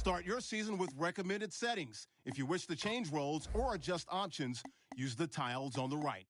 Start your season with recommended settings. If you wish to change roles or adjust options, use the tiles on the right.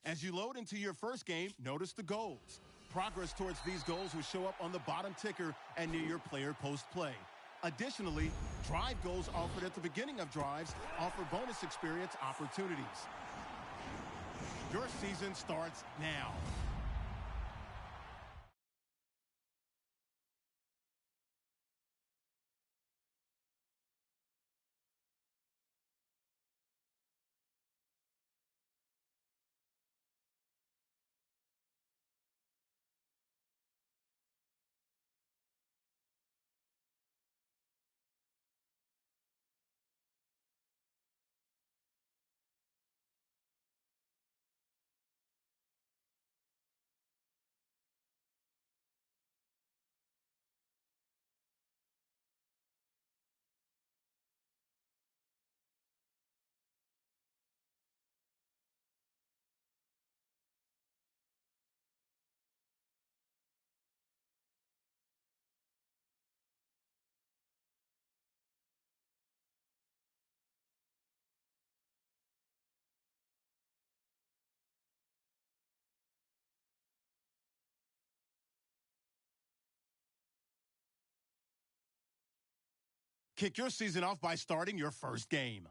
As you load into your first game, notice the goals. Progress towards these goals will show up on the bottom ticker and near your player post-play. Additionally, drive goals offered at the beginning of drives offer bonus experience opportunities. Your season starts now. Kick your season off by starting your first game.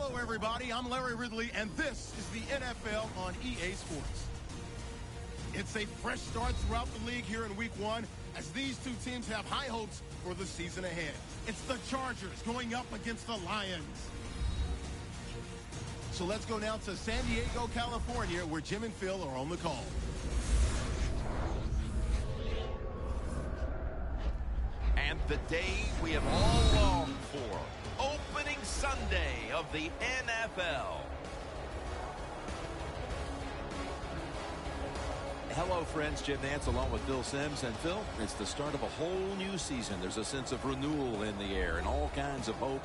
Hello, everybody. I'm Larry Ridley, and this is the NFL on EA Sports. It's a fresh start throughout the league here in Week 1 as these two teams have high hopes for the season ahead. It's the Chargers going up against the Lions. So let's go now to San Diego, California, where Jim and Phil are on the call. And the day we have all longed for, opening Sunday of the NFL. Hello, friends. Jim Nantz along with Bill Sims. And Phil, it's the start of a whole new season. There's a sense of renewal in the air and all kinds of hope.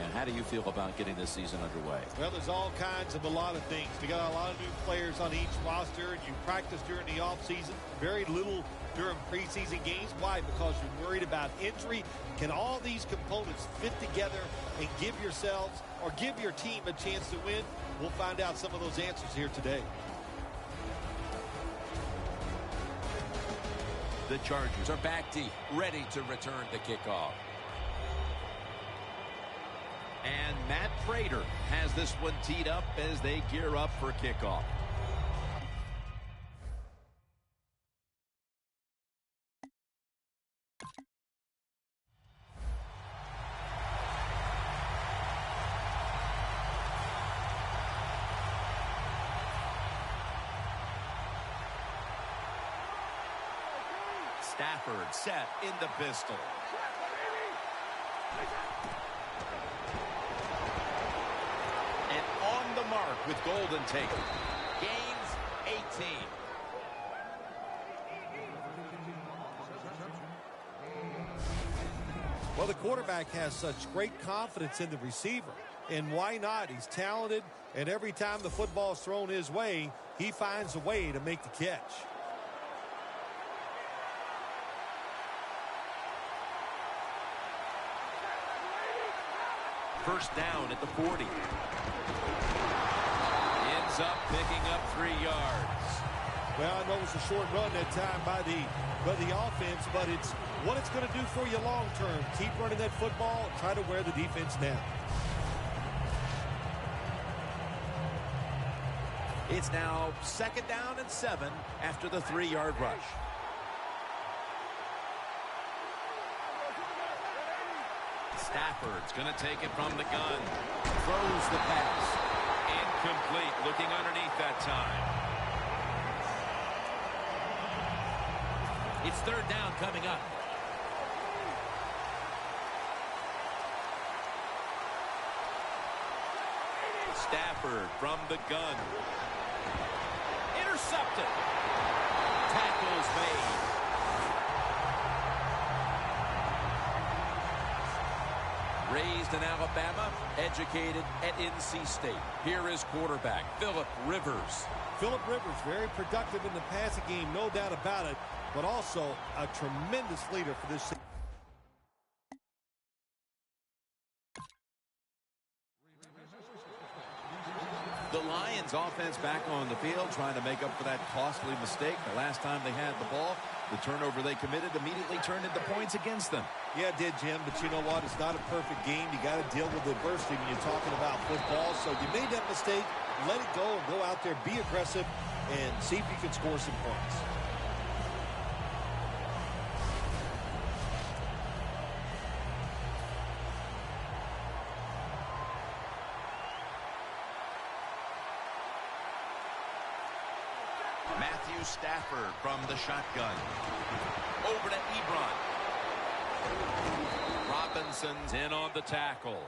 And how do you feel about getting this season underway? Well, there's all kinds of a lot of things. We got a lot of new players on each roster, and you practice during the offseason. Very little during preseason games. Why? Because you're worried about injury. Can all these components fit together and give yourselves or give your team a chance to win? We'll find out some of those answers here today. The Chargers are back deep, ready to return the kickoff. And Matt Prater has this one teed up as they gear up for kickoff. Stafford set in the pistol. And on the mark with Golden taken. Gains 18. Well, the quarterback has such great confidence in the receiver. And why not? He's talented, and every time the football is thrown his way, he finds a way to make the catch. First down at the 40. Ends up picking up 3 yards. Well, I know it was a short run that time by the offense, but it's what it's going to do for you long term. Keep running that football, try to wear the defense down. It's now 2nd down and 7 after the 3-yard rush. Stafford's going to take it from the gun. Throws the pass. Incomplete. Looking underneath that time. It's 3rd down coming up. Stafford from the gun. Intercepted. Tackles made. Raised in Alabama, educated at NC State. Here is quarterback Philip Rivers. Philip Rivers, very productive in the passing game, no doubt about it, but also a tremendous leader for this team. The Lions offense back on the field trying to make up for that costly mistake. The last time they had the ball, the turnover they committed immediately turned into points against them. Yeah, it did, Jim, but you know what? It's not a perfect game. You got to deal with adversity when you're talking about football. So you made that mistake, let it go, and go out there, be aggressive, and see if you can score some points. Matthew Stafford from the shotgun. Over to Ebron. Robinson's in on the tackle.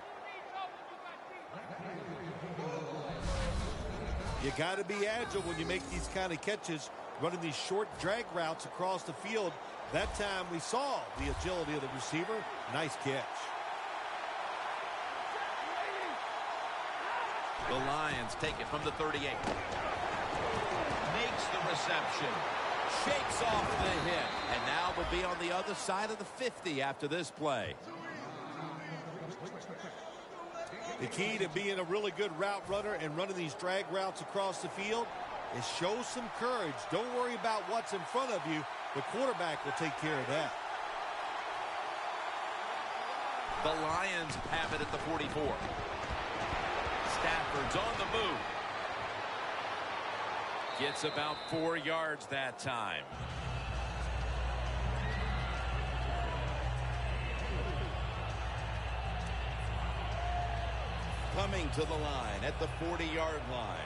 You got to be agile when you make these kind of catches, running these short drag routes across the field. That time we saw the agility of the receiver. Nice catch. The Lions take it from the 38. Makes the reception. Shakes off the hit. And now we'll be on the other side of the 50 after this play. The key to being a really good route runner and running these drag routes across the field is show some courage. Don't worry about what's in front of you. The quarterback will take care of that. The Lions have it at the 44. Stafford's on the move. Gets about 4 yards that time. Coming to the line at the 40-yard line.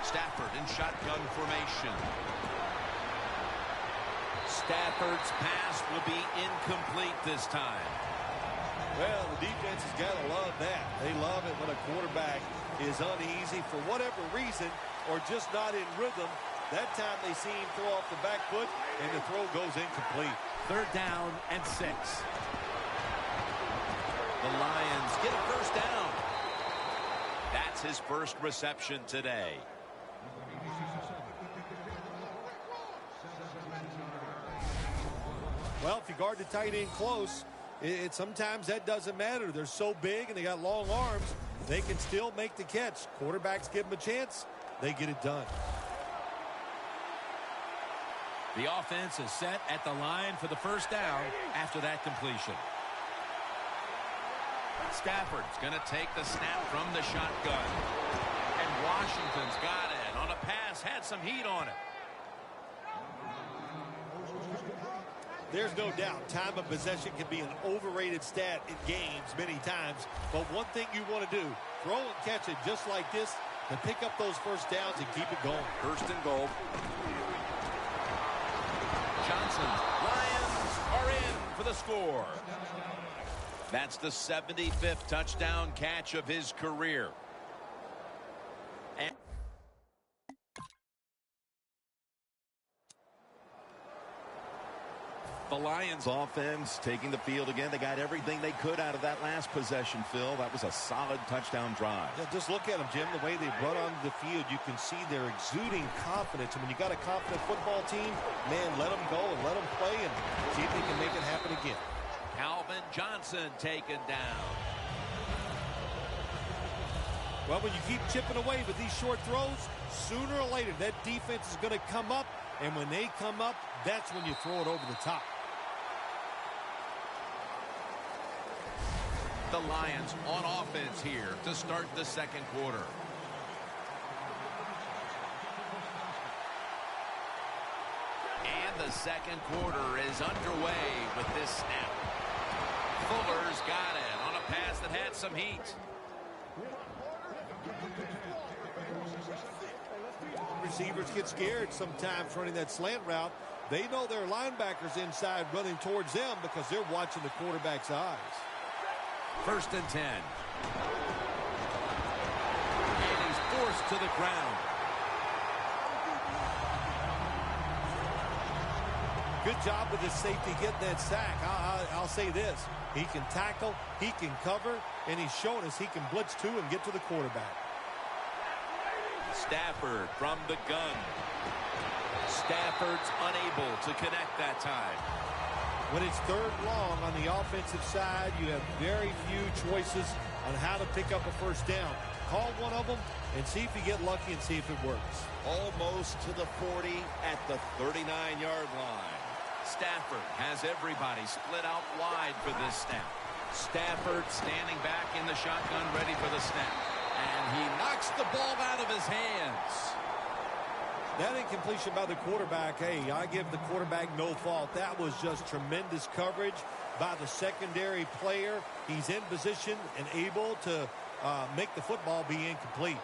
Stafford in shotgun formation. Stafford's pass will be incomplete this time. Well, the defense has got to love that. They love it when a quarterback is uneasy for whatever reason or just not in rhythm. That time they see him throw off the back foot, and the throw goes incomplete. 3rd down and 6. The Lions get a first down. That's his first reception today. Well, if you guard the tight end close, sometimes that doesn't matter. They're so big and they got long arms, they can still make the catch. Quarterbacks give them a chance, they get it done. The offense is set at the line for the first down after that completion. Stafford's going to take the snap from the shotgun. And Washington's got it on a pass, had some heat on it. There's no doubt time of possession can be an overrated stat in games many times. But one thing you want to do, throw and catch it just like this to pick up those first downs and keep it going. 1st and goal. Johnson. Lions are in for the score. That's the 75th touchdown catch of his career. And the Lions offense taking the field again. They got everything they could out of that last possession, Phil. That was a solid touchdown drive. Yeah, just look at them, Jim. The way they run onto the field, you can see they're exuding confidence. And when you got a confident football team, man, let them go and let them play and see if they can make it happen again. Calvin Johnson taken down. Well, when you keep chipping away with these short throws, sooner or later that defense is going to come up. And when they come up, that's when you throw it over the top. The Lions on offense here to start the 2nd quarter. And the 2nd quarter is underway with this snap. Fuller's got it on a pass that had some heat. Receivers get scared sometimes running that slant route. They know their linebackers inside running towards them because they're watching the quarterback's eyes. 1st and 10. And he's forced to the ground. Good job with his safety getting that sack. I'll say this. He can tackle, he can cover, and he's shown us he can blitz too and get to the quarterback. Stafford from the gun. Stafford's unable to connect that time. When it's 3rd long on the offensive side, you have very few choices on how to pick up a first down. Call one of them and see if you get lucky and see if it works. Almost to the 40 at the 39-yard line. Stafford has everybody split out wide for this snap. Stafford standing back in the shotgun ready for the snap. And he knocks the ball out of his hands. That incompletion by the quarterback, hey, I give the quarterback no fault. That was just tremendous coverage by the secondary player. He's in position and able to make the football be incomplete.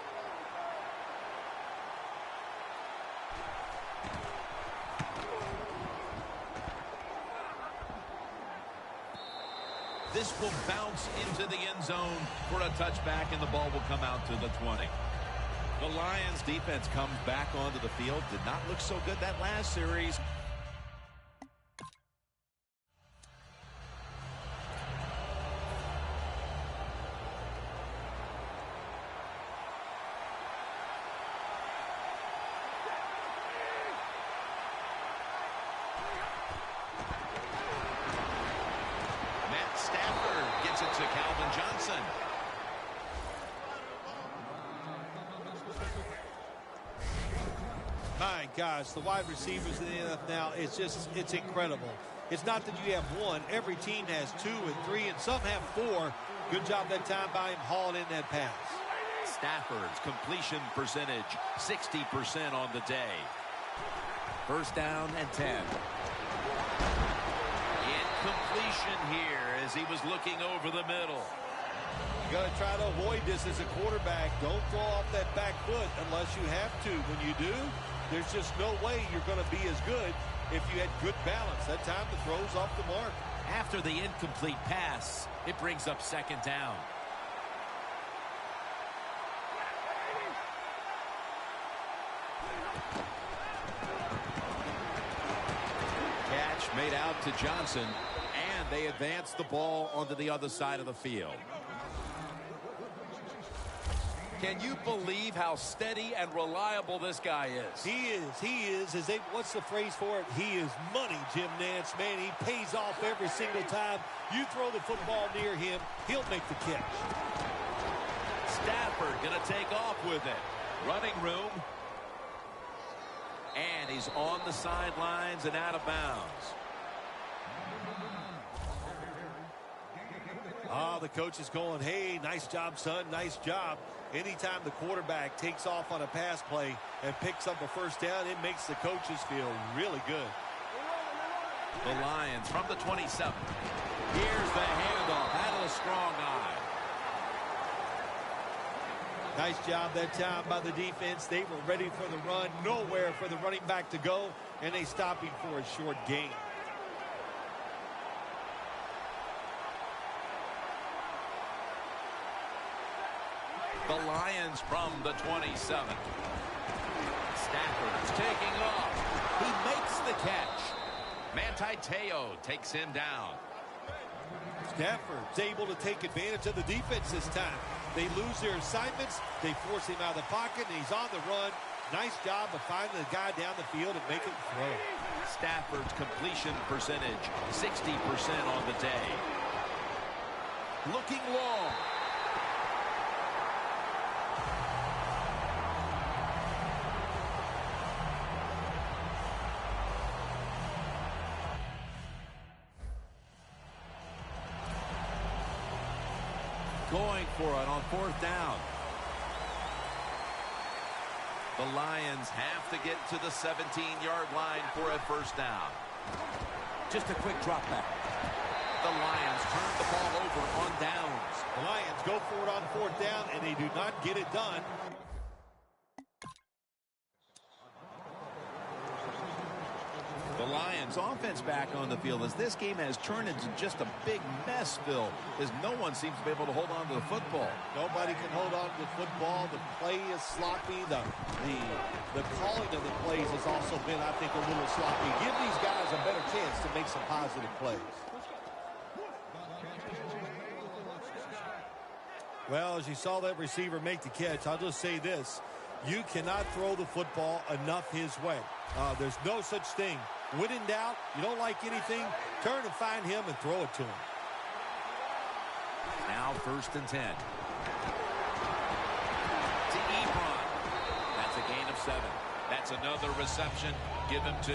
This will bounce into the end zone for a touchback, and the ball will come out to the 20. The Lions defense comes back onto the field. Did not look so good that last series. Stafford gets it to Calvin Johnson. My gosh, the wide receivers in the NFL now, it's incredible. It's not that you have one. Every team has 2 and 3, and some have 4. Good job that time by him hauling in that pass. Stafford's completion percentage, 60% on the day. First down and 10. Incompletion here as he was looking over the middle. You got to try to avoid this as a quarterback. Don't throw off that back foot unless you have to. When you do, there's just no way you're going to be as good if you had good balance. That time the throw's off the mark. After the incomplete pass, it brings up second down. Catch made out to Johnson, and they advance the ball onto the other side of the field. Can you believe how steady and reliable this guy is? He is. What's the phrase for it? He is money, Jim Nantz. Man, he pays off every single time. You throw the football near him, he'll make the catch. Stafford going to take off with it. Running room. And he's on the sidelines and out of bounds. The coach is going, hey, nice job, son, nice job. Anytime the quarterback takes off on a pass play and picks up a first down, it makes the coaches feel really good. The Lions from the 27. Here's the handoff. Out of a strong eye. Nice job that time by the defense. They were ready for the run. Nowhere for the running back to go, and they stop him for a short gain. The Lions from the 27. Stafford's taking off. He makes the catch. Manti Te'o takes him down. Stafford's able to take advantage of the defense this time. They lose their assignments. They force him out of the pocket, and he's on the run. Nice job of finding the guy down the field and making the throw. Stafford's completion percentage, 60% on the day. Looking long. Going for it on fourth down. The Lions have to get to the 17-yard line for a first down. Just a quick drop back. The Lions turn the ball over on downs. The Lions go for it on fourth down, and they do not get it done. The Lions offense back on the field as this game has turned into just a big mess, Phil, as no one seems to be able to hold on to the football. Nobody can hold on to the football. The play is sloppy. The calling of the plays has also been, I think, a little sloppy. Give these guys a better chance to make some positive plays. Well, as you saw that receiver make the catch, I'll just say this. You cannot throw the football enough his way. There's no such thing. When in doubt, you don't like anything, turn and find him and throw it to him. Now first and 10. To Ebron. That's a gain of 7. That's another reception. Give him 2.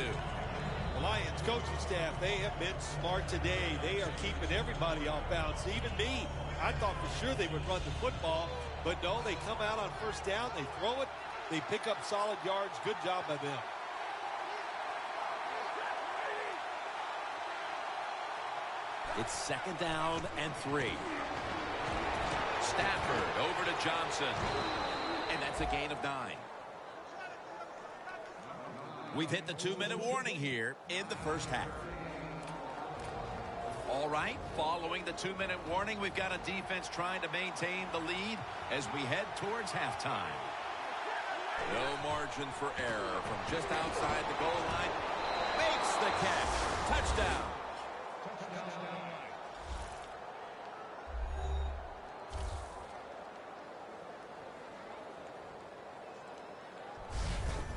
The Lions coaching staff, they have been smart today. They are keeping everybody off bounds. Even me, I thought for sure they would run the football, but no, they come out on first down, they throw it, they pick up solid yards. Good job by them. It's second down and 3. Stafford over to Johnson. And that's a gain of 9. We've hit the 2-minute warning here in the first half. All right, following the 2-minute warning, we've got a defense trying to maintain the lead as we head towards halftime. No margin for error from just outside the goal line. Makes the catch. Touchdown.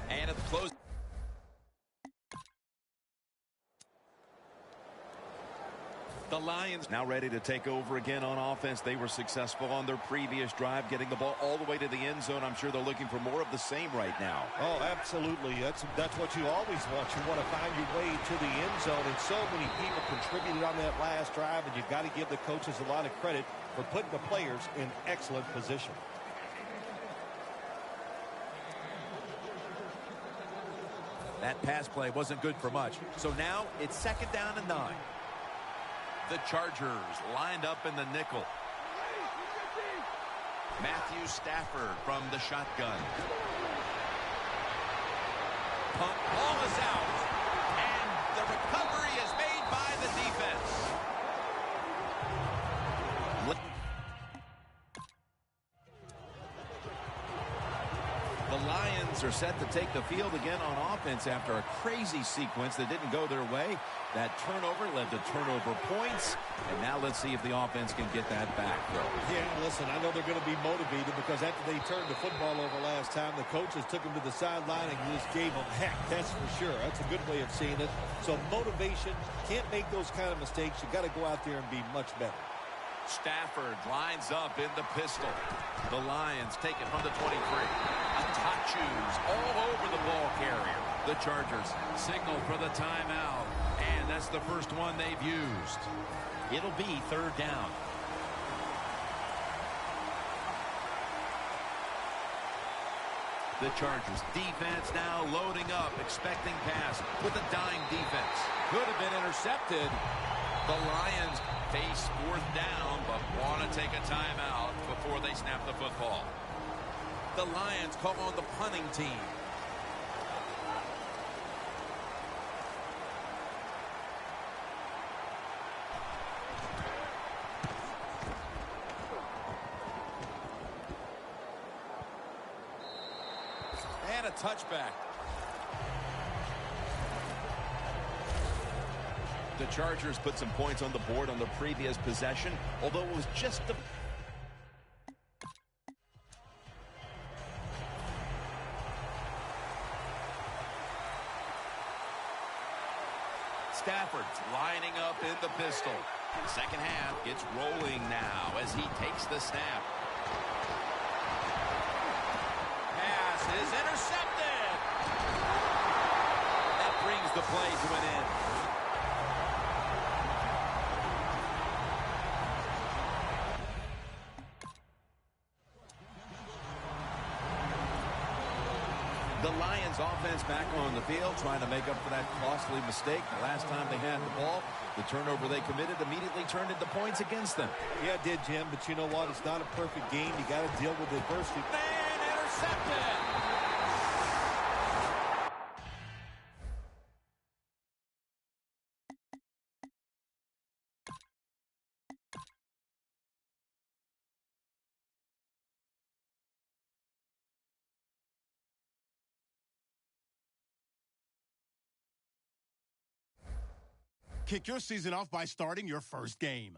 And at the close. The Lions now ready to take over again on offense. They were successful on their previous drive, getting the ball all the way to the end zone. I'm sure they're looking for more of the same right now. Oh, absolutely. That's what you always want. You want to find your way to the end zone, and so many people contributed on that last drive, and you've got to give the coaches a lot of credit for putting the players in excellent position. That pass play wasn't good for much. So now it's 2nd down and 9. The Chargers lined up in the nickel. Matthew Stafford from the shotgun. Punt ball is out. And the recovery is made by the defense. The Lions are set to take the field again on offense after a crazy sequence that didn't go their way. That turnover led to turnover points. And now let's see if the offense can get that back. Yeah, listen, I know they're going to be motivated because after they turned the football over last time, the coaches took them to the sideline and just gave them heck. That's for sure. That's a good way of seeing it. So motivation, can't make those kind of mistakes. You got to go out there and be much better. Stafford lines up in the pistol. The Lions take it from the 23. Atachu's all over the ball carrier. The Chargers signal for the timeout. And that's the first one they've used. It'll be 3rd down. The Chargers defense now loading up, expecting pass with a dime defense. Could have been intercepted. The Lions face 4th down, but want to take a timeout before they snap the football. The Lions call on the punting team. And a touchback. The Chargers put some points on the board on the previous possession, although it was just a... Stafford's lining up in the pistol. Second half gets rolling now as he takes the snap. Pass is intercepted. That brings the play to an end. The Lions offense back on the field trying to make up for that costly mistake. The last time they had the ball, the turnover they committed immediately turned into points against them. Yeah, it did, Jim, but you know what? It's not a perfect game. You got to deal with adversity. And intercepted. Kick your season off by starting your first game.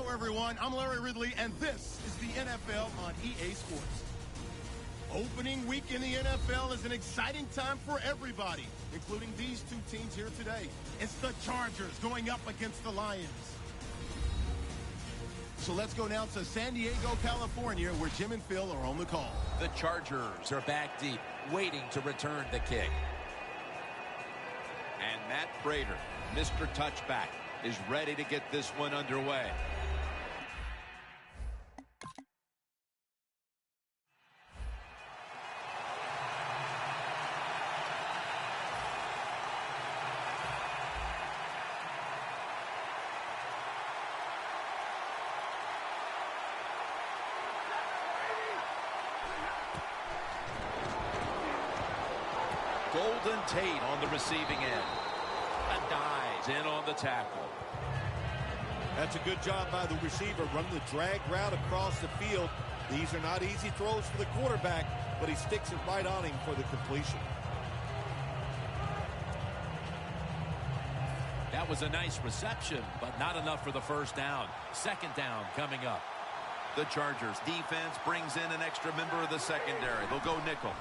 Hello, everyone. I'm Larry Ridley, and this is the NFL on EA Sports. Opening week in the NFL is an exciting time for everybody, including these two teams here today. It's the Chargers going up against the Lions. So let's go now to San Diego, California, where Jim and Phil are on the call. The Chargers are back deep, waiting to return the kick. And Matt Prater, Mr. Touchback, is ready to get this one underway. Golden Tate on the receiving end. And dives in on the tackle. That's a good job by the receiver, running the drag route across the field. These are not easy throws for the quarterback, but he sticks it right on him for the completion. That was a nice reception, but not enough for the first down. Second down coming up. The Chargers defense brings in an extra member of the secondary. They'll go nickel.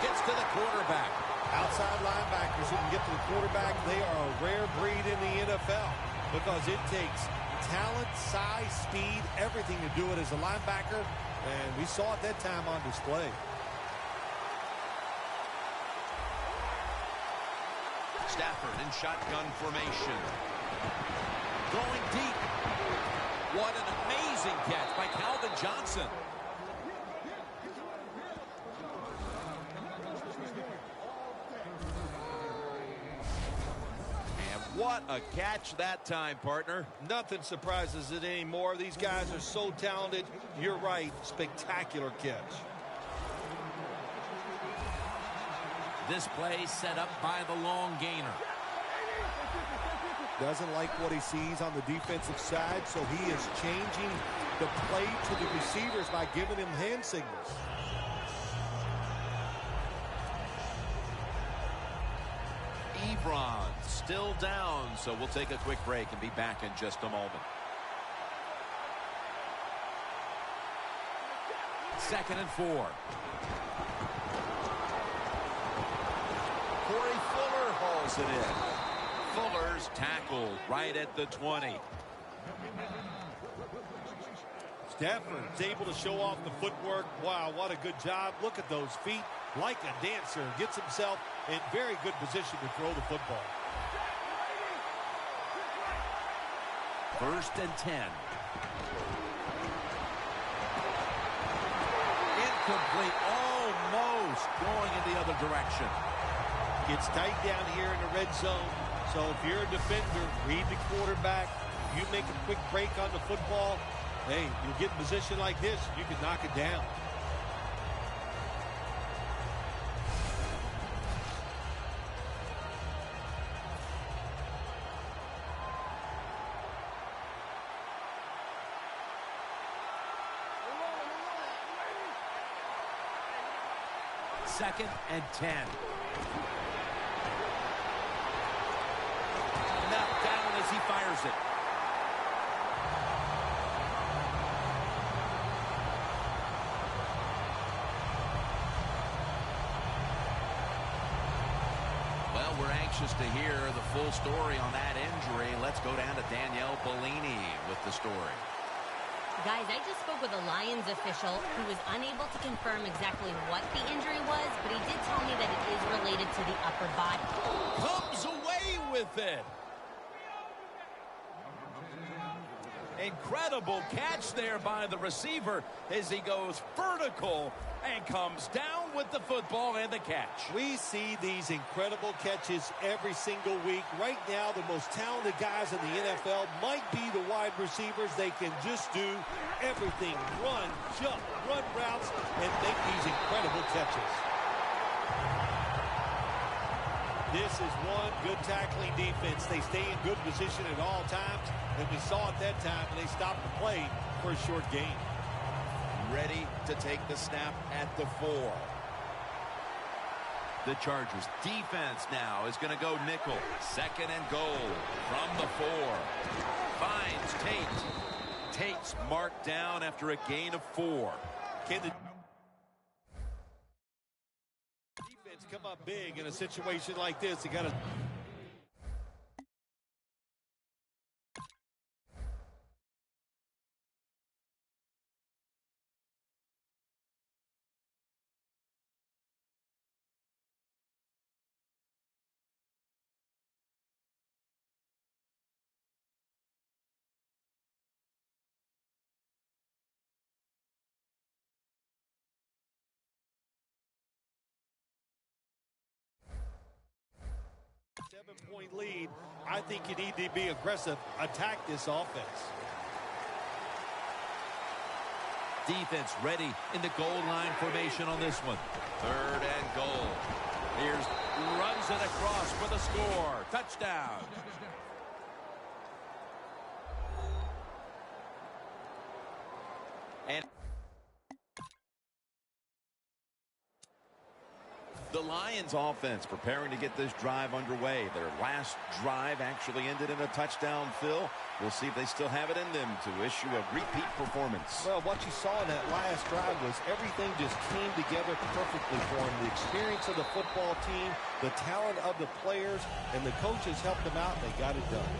Gets to the quarterback. Outside linebackers who can get to the quarterback, they are a rare breed in the NFL because it takes talent, size, speed, everything to do it as a linebacker, and we saw it that time on display. Stafford in shotgun formation. Going deep. What an amazing catch by Calvin Johnson. What a catch that time, partner. Nothing surprises it anymore. These guys are so talented. You're right. Spectacular catch. This play set up by the long gainer. Doesn't like what he sees on the defensive side, so he is changing the play to the receivers by giving him hand signals. Ebron still down, so we'll take a quick break and be back in just a moment. Second and 4. Corey Fuller hauls it in. Fuller's tackled right at the 20. Stafford's able to show off the footwork. Wow, what a good job. Look at those feet. Like a dancer. Gets himself in very good position to throw the football. First and 10. Incomplete. Almost going in the other direction. Gets tight down here in the red zone. So if you're a defender, read the quarterback. You make a quick break on the football. Hey, you get in position like this, you can knock it down. Second and 10. Knocked down as he fires it. Well, we're anxious to hear the full story on that injury. Let's go down to Danielle Bellini with the story. Guys, I just spoke with a Lions official who was unable to confirm exactly what the injury was, but he did tell me that it is related to the upper body. Comes away with it. Incredible catch there by the receiver as he goes vertical and comes down with the football and the catch. We see these incredible catches every single week. Right now, the most talented guys in the NFL might be the wide receivers. They can just do everything. Run, jump, run routes, and make these incredible catches. This is one good tackling defense. They stay in good position at all times, and we saw it that time, and they stopped the play for a short gain. Ready to take the snap at the 4. The Chargers defense now is going to go nickel. 2nd and goal from the 4. Finds Tate. Tate's marked down after a gain of 4. Can the defense come up big in a situation like this? You got to. Seven-point lead. I think you need to be aggressive. Attack this offense. Defense ready in the goal line formation on this one. 3rd and goal. Here's runs it across for the score. Touchdown. And the Lions offense preparing to get this drive underway. Their last drive actually ended in a touchdown, Phil. We'll see if they still have it in them to issue a repeat performance. Well, what you saw in that last drive was everything just came together perfectly for them. The experience of the football team, the talent of the players, and the coaches helped them out, and they got it done.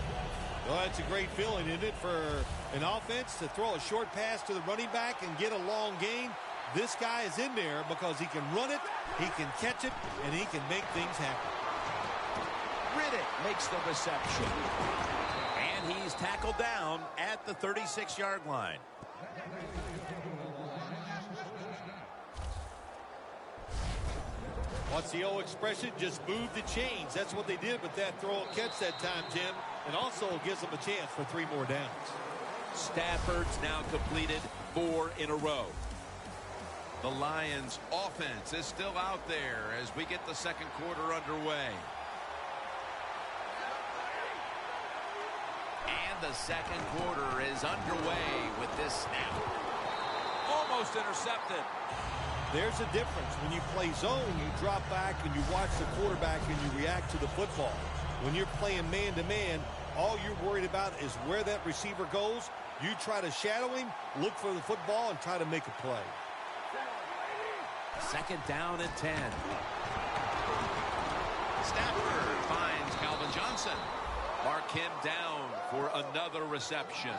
Well, that's a great feeling, isn't it, for an offense to throw a short pass to the running back and get a long gain? This guy is in there because he can run it, he can catch it, and he can make things happen. Riddick makes the reception. And he's tackled down at the 36-yard line. What's the old expression? Just move the chains. That's what they did with that throw and catch that time, Jim. And also gives them a chance for 3 more downs. Stafford's now completed 4 in a row. The Lions offense is still out there as we get the 2nd quarter underway. And the 2nd quarter is underway with this snap. Almost intercepted. There's a difference. When you play zone, you drop back and you watch the quarterback and you react to the football. When you're playing man-to-man, all you're worried about is where that receiver goes. You try to shadow him, look for the football, and try to make a play. 2nd down and 10. Stafford finds Calvin Johnson. Mark him down for another reception.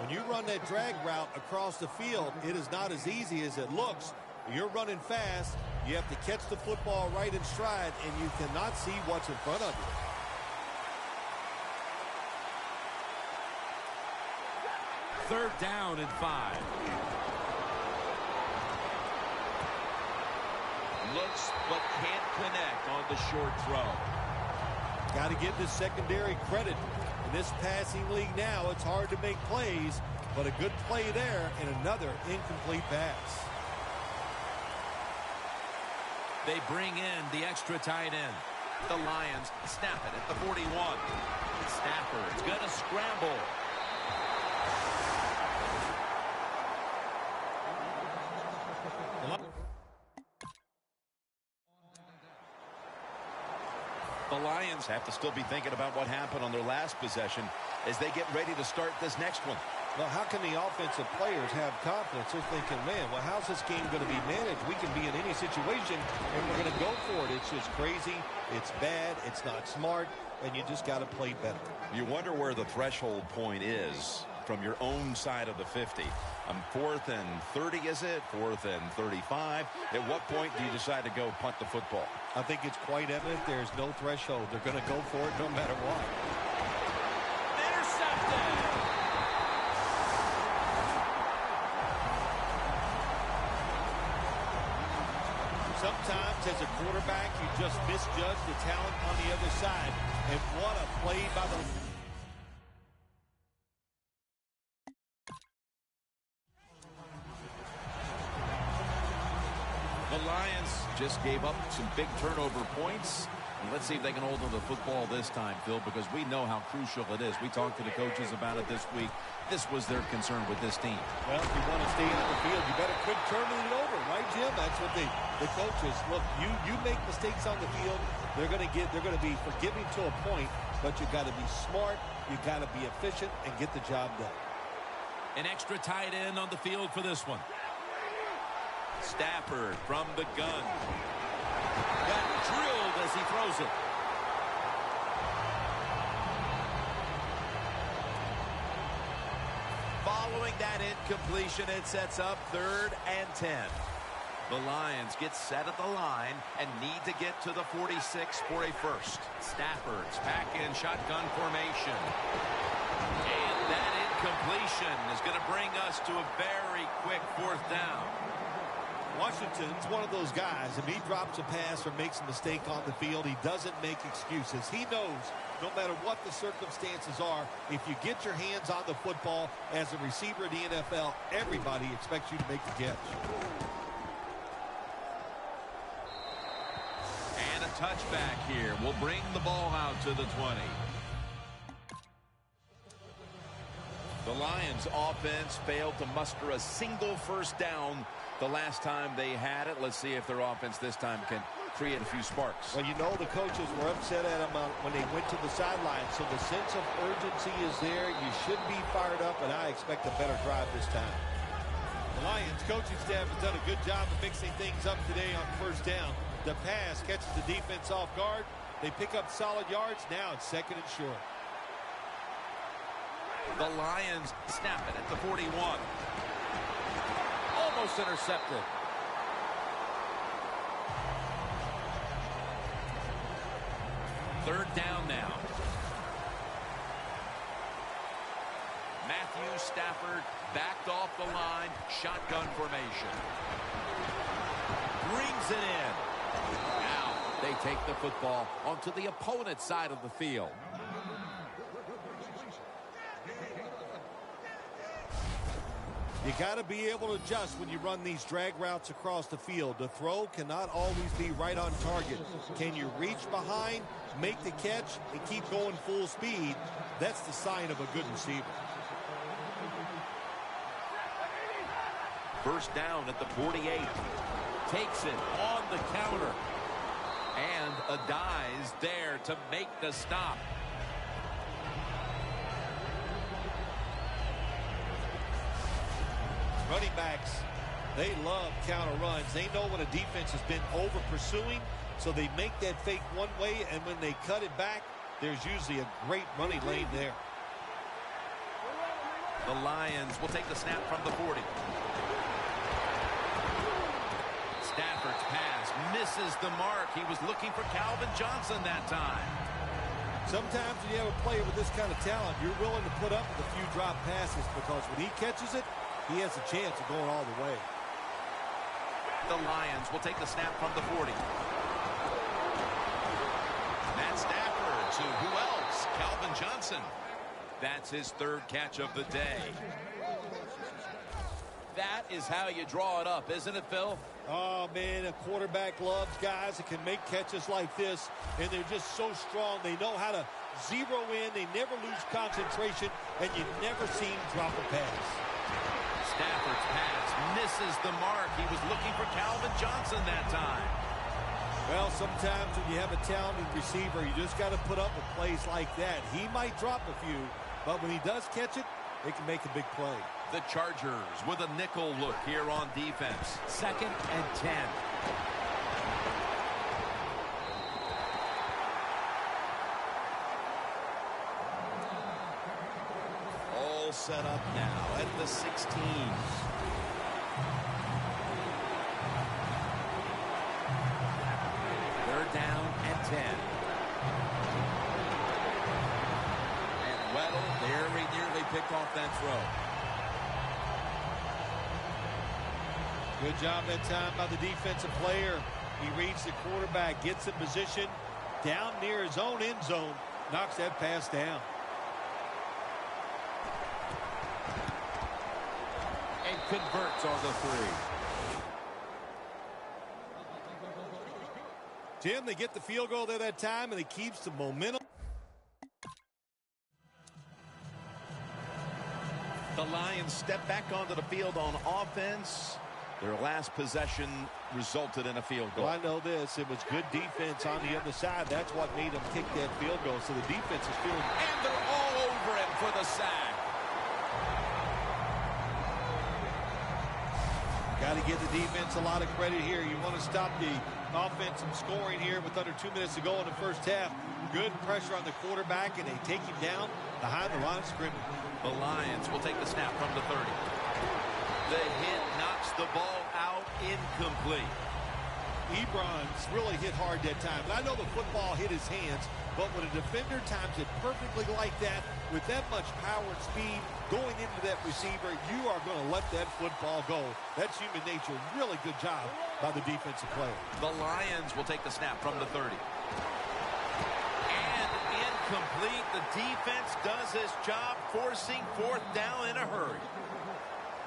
When you run that drag route across the field, it is not as easy as it looks. You're running fast. You have to catch the football right in stride, and you cannot see what's in front of you. Third down and 5. Looks but can't connect on the short throw. Got to give the secondary credit. In this passing league now, it's hard to make plays, but a good play there and another incomplete pass. They bring in the extra tight end. The Lions snap it at the 41. Stafford's going to scramble. The Lions have to still be thinking about what happened on their last possession as they get ready to start this next one. Well, how can the offensive players have confidence? They're thinking, man, well, how's this game going to be managed? We can be in any situation, and we're going to go for it. It's just crazy. It's bad. It's not smart, and you just got to play better. You wonder where the threshold point is from your own side of the 50. 4th and 30, is it? 4th and 35. At what point do you decide to go punt the football? I think it's quite evident there's no threshold. They're going to go for it no matter what. Intercepted! Sometimes as a quarterback, you just misjudge the talent on the other side. And what a play by the... The Lions just gave up some big turnover points. And let's see if they can hold on to the football this time, Phil, because we know how crucial it is. We talked to the coaches about it this week. This was their concern with this team. Well, if you want to stay on the field, you better quit turning it over, right, Jim? That's what the coaches look. You make mistakes on the field, they're going to be forgiving to a point, but you got to be smart, you got to be efficient, and get the job done. An extra tight end on the field for this one. Stafford from the gun. Got drilled as he throws it. Following that incompletion, it sets up 3rd and 10. The Lions get set at the line and need to get to the 46 for a first. Stafford's back in shotgun formation. And that incompletion is going to bring us to a very quick 4th down. Washington's one of those guys. If he drops a pass or makes a mistake on the field, he doesn't make excuses. He knows no matter what the circumstances are, if you get your hands on the football as a receiver in the NFL, everybody expects you to make the catch. And a touchback here will bring the ball out to the 20. The Lions offense failed to muster a single first down the last time they had it. Let's see if their offense this time can create a few sparks. Well, you know the coaches were upset at him when they went to the sideline, so the sense of urgency is there. You should be fired up, and I expect a better drive this time. The Lions coaching staff has done a good job of mixing things up today on 1st down. The pass catches the defense off guard. They pick up solid yards. Now it's 2nd and short. The Lions snap it at the 41. Almost intercepted. Third down now. Matthew Stafford backed off the line. Shotgun formation. Brings it in. Now they take the football onto the opponent's side of the field. You got to be able to adjust when you run these drag routes across the field. The throw cannot always be right on target. Can you reach behind, make the catch, and keep going full speed? That's the sign of a good receiver. First down at the 48. Takes it on the counter. And Adai's there to make the stop. Running backs, they love counter runs. They know when a defense has been over pursuing, so they make that fake one way, and when they cut it back, there's usually a great running lane there. The Lions will take the snap from the 40. Stafford's pass misses the mark. He was looking for Calvin Johnson that time. Sometimes when you have a player with this kind of talent, you're willing to put up with a few drop passes because when he catches it, he has a chance of going all the way. The Lions will take the snap from the 40. Matt Stafford to who else? Calvin Johnson. That's his 3rd catch of the day. That is how you draw it up, isn't it, Phil? Oh, man, a quarterback loves guys that can make catches like this, and they're just so strong. They know how to zero in. They never lose concentration, and you never see him drop a pass. Stafford's pass misses the mark. He was looking for Calvin Johnson that time. Well, sometimes when you have a talented receiver, you just got to put up with plays like that. He might drop a few, but when he does catch it, it can make a big play. The Chargers with a nickel look here on defense. 2nd and 10. All set up now at the 16. Third down and 10. And Weddle very nearly picked off that throw. Good job that time by the defensive player. He reads the quarterback, gets in position, down near his own end zone, knocks that pass down. And converts on the 3. Tim, they get the field goal there that time, and it keeps the momentum. The Lions step back onto the field on offense. Their last possession resulted in a field goal. Well, I know this. It was good defense on the other side. That's what made them kick that field goal. So the defense is feeling. And they're all over him for the sack. Got to give the defense a lot of credit here. You want to stop the offense from scoring here with under 2 minutes to go in the first half. Good pressure on the quarterback, and they take him down behind the line of scrimmage. The Lions will take the snap from the 30. The hit knocks the ball out, incomplete. Ebron's really hit hard that time. And I know the football hit his hands, but when a defender times it perfectly like that, with that much power and speed going into that receiver, you are going to let that football go. That's human nature. Really good job by the defensive player. The Lions will take the snap from the 30. And incomplete. The defense does his job, forcing fourth down in a hurry.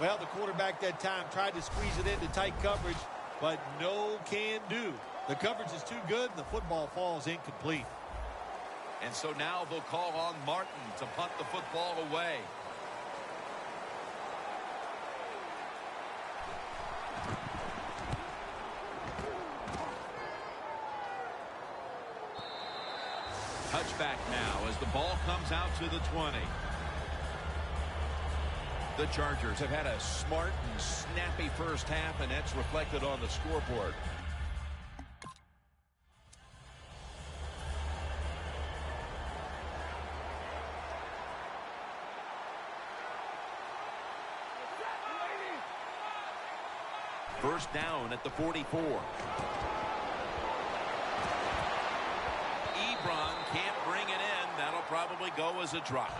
Well, the quarterback that time tried to squeeze it into tight coverage, but no can do. The coverage is too good, and the football falls incomplete. And so now they'll call on Martin to punt the football away. Touchback now as the ball comes out to the 20. The Chargers have had a smart and snappy first half, and that's reflected on the scoreboard. First down at the 44. Ebron can't bring it in. That'll probably go as a drop.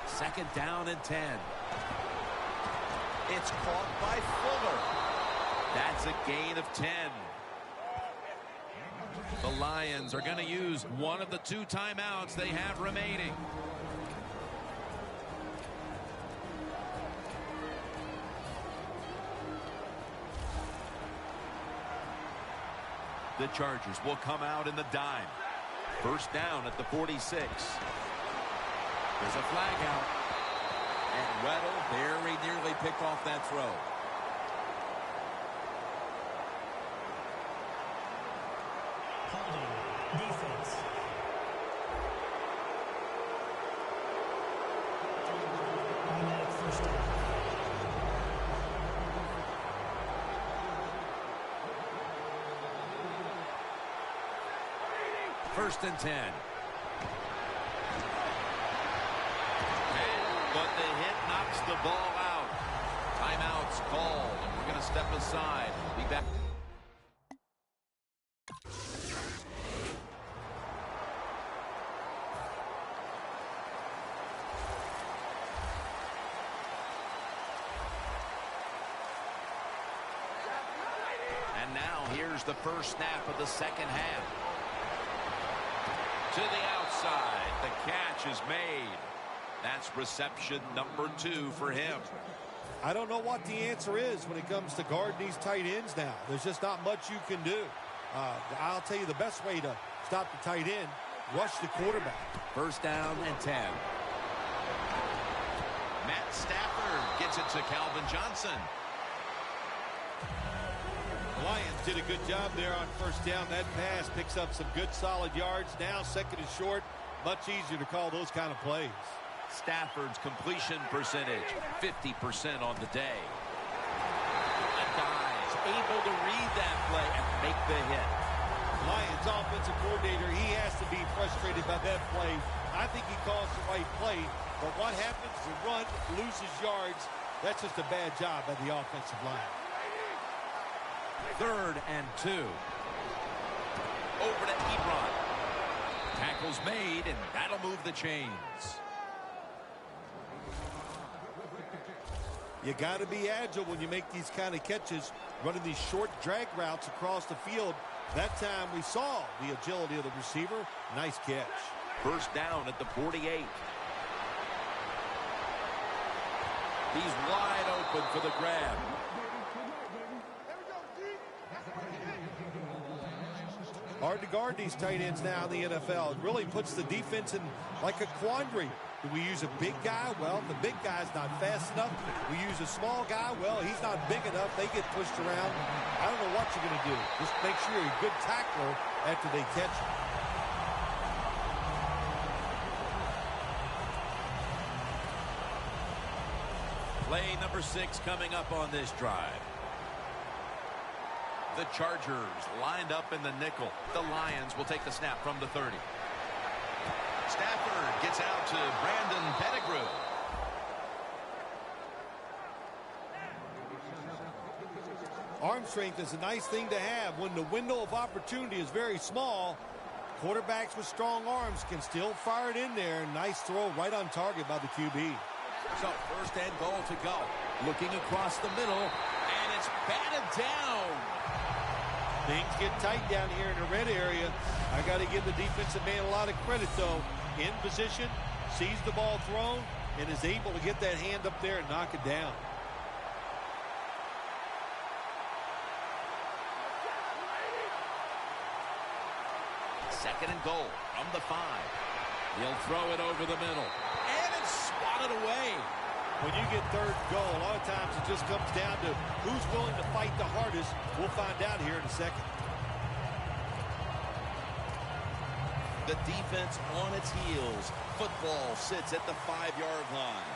Second down and 10. It's caught by Fuller. That's a gain of 10. The Lions are going to use one of the 2 timeouts they have remaining. The Chargers will come out in the dime. First down at the 46. There's a flag out. And Weddle very nearly picked off that throw. Holding defense. Automatic first down. First and 10. But the hit knocks the ball out. Timeout's called, and we're going to step aside. Be back. And now here's the first snap of the second half. To the outside. The catch is made. That's reception number 2 for him. I don't know what the answer is when it comes to guarding these tight ends now. There's just not much you can do. I'll tell you the best way to stop the tight end, rush the quarterback. First down and 10. Matt Stafford gets it to Calvin Johnson. The Lions did a good job there on first down. That pass picks up some good solid yards. Now second and short, much easier to call those kind of plays. Stafford's completion percentage, 50% on the day. A guy's able to read that play and make the hit. Lions offensive coordinator, he has to be frustrated by that play. I think he calls the right play, but what happens? The run loses yards. That's just a bad job by the offensive line. Third and 2. Over to Ebron. Tackle's made, and that'll move the chains. You got to be agile when you make these kind of catches. running these short drag routes across the field. That time we saw the agility of the receiver. Nice catch. First down at the 48. He's wide open for the grab. Hard to guard these tight ends now in the NFL. It really puts the defense in like a quandary. Do we use a big guy? Well, the big guy's not fast enough. We use a small guy. Well, he's not big enough. They get pushed around. I don't know what you're going to do. Just make sure you're a good tackler after they catch you. Play number 6 coming up on this drive. The Chargers lined up in the nickel. The Lions will take the snap from the 30. Stafford gets out to Brandon Pettigrew. Arm strength is a nice thing to have when the window of opportunity is very small. Quarterbacks with strong arms can still fire it in there. Nice throw right on target by the QB. So first and goal to go. Looking across the middle, and it's batted down. Things get tight down here in the red area. I got to give the defensive man a lot of credit, though. In position, sees the ball thrown, and is able to get that hand up there and knock it down. Second and goal from the 5. He'll throw it over the middle, and it's swatted away. When you get third and goal, a lot of times it just comes down to who's willing to fight the hardest. We'll find out here in a second. The defense on its heels. Football sits at the 5-yard line.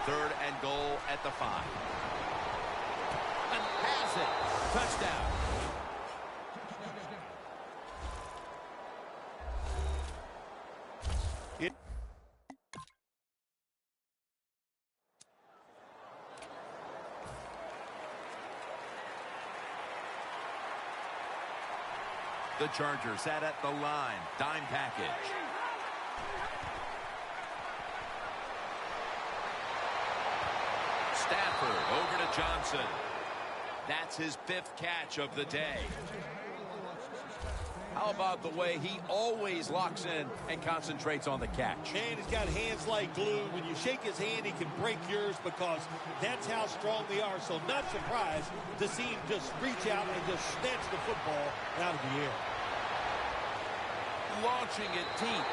Third and goal at the 5. And has it. Touchdown. The Chargers sat at the line. Dime package. Stafford over to Johnson. That's his 5th catch of the day. How about the way he always locks in and concentrates on the catch? Man, he's got hands like glue. When you shake his hand, he can break yours because that's how strong they are. So not surprised to see him just reach out and just snatch the football out of the air. Launching it deep.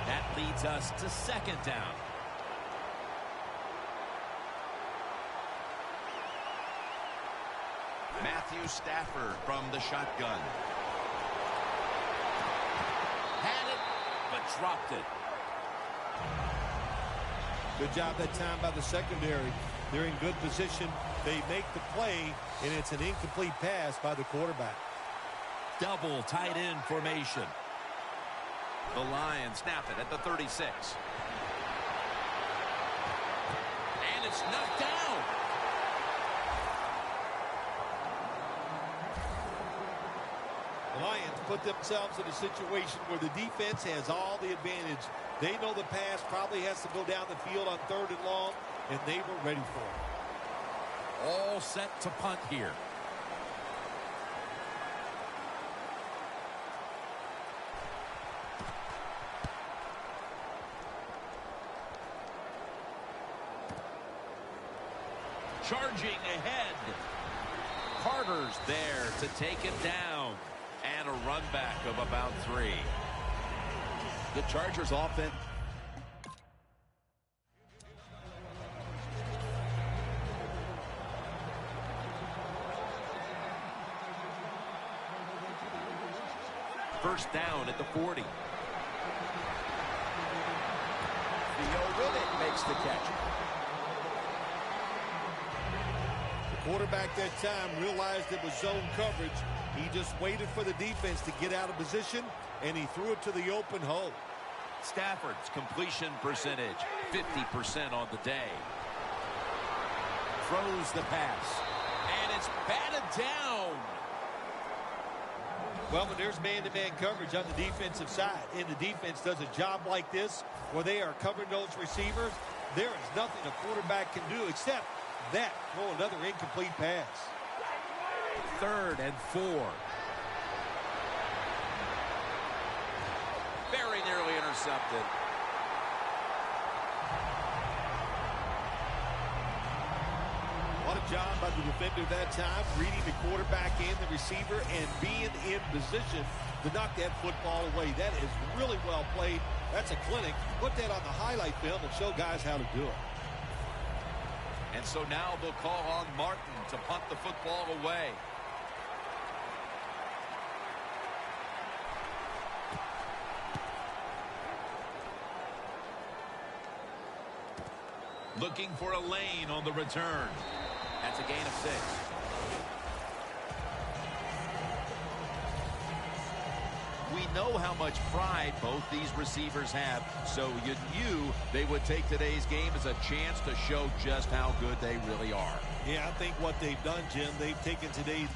That leads us to second down. Matthew Stafford from the shotgun. Had it, but dropped it. Good job that time by the secondary. They're in good position. They make the play, and it's an incomplete pass by the quarterback. Double tight end formation. The Lions snap it at the 36. And it's knocked down. The Lions put themselves in a situation where the defense has all the advantage. They know the pass probably has to go down the field on 3rd and long, and they were ready for it. All set to punt here. Charging ahead. Carter's there to take him down. And a run back of about 3. The Chargers offense. First down at the 40. Theo Riddick makes the catch. The quarterback that time realized it was zone coverage. He just waited for the defense to get out of position, and he threw it to the open hole. Stafford's completion percentage, 50% on the day. Throws the pass, and it's batted down. Well, when there's man-to-man coverage on the defensive side, and the defense does a job like this where they are covering those receivers, there is nothing a quarterback can do except that, throw another incomplete pass. 3rd and 4. Very nearly intercepted. What a job by the defender that time, reading the quarterback and the receiver and being in position to knock that football away. That is really well played. That's a clinic. Put that on the highlight film and show guys how to do it. And so now they'll call on Martin to punt the football away. Looking for a lane on the return. That's a gain of 6. We know how much pride both these receivers have, so you knew they would take today's game as a chance to show just how good they really are. Yeah, I think what they've done, Jim, they've taken today's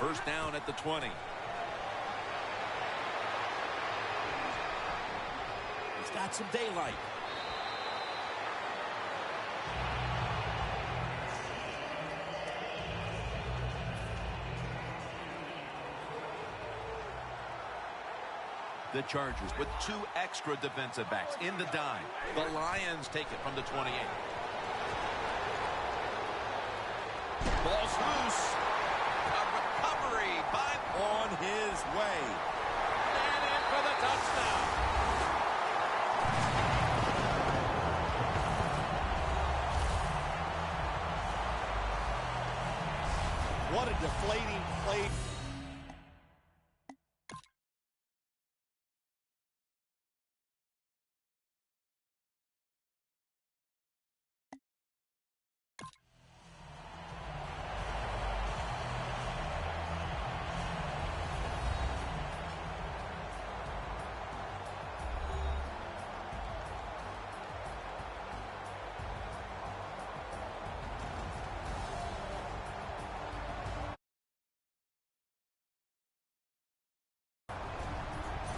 First down at the 20. It's got some daylight. The Chargers with 2 extra defensive backs in the dime. The Lions take it from the 28. Ball's loose. On his way. And in for the touchdown. what a deflating play.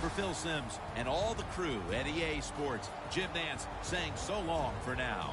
For Phil Simms and all the crew at EA Sports, Jim Nantz saying so long for now.